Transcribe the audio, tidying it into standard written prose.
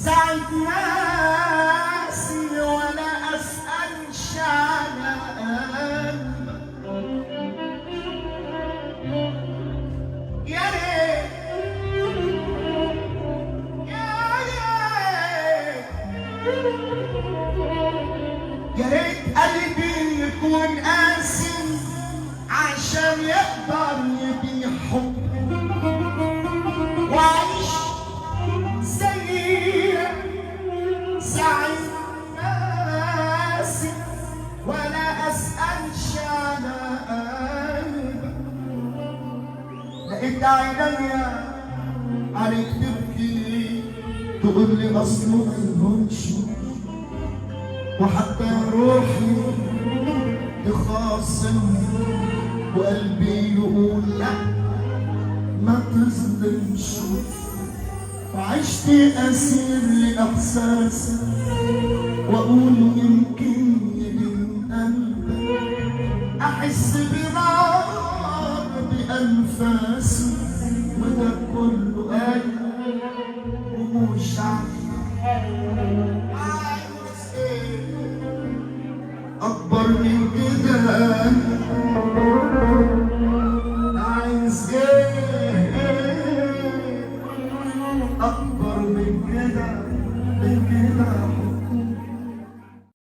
سعد ناسي ولا أسأل شعلان. يا ريت يا ريت يا ريت قلبي يكون قاسي عشان يقدر يبيع حب وعيش زي سعيد ناسي ولا أسألش على قلبك. لقيت عينيا عليك تبكي تقول لي أصله ملهمش، وحتى روحي تخاصمني وقلبي يقول لا ما تظلمش. وعشت أسير لإحساسك وأقول يمكن يلين قلبك، أحس بنار بأنفاسك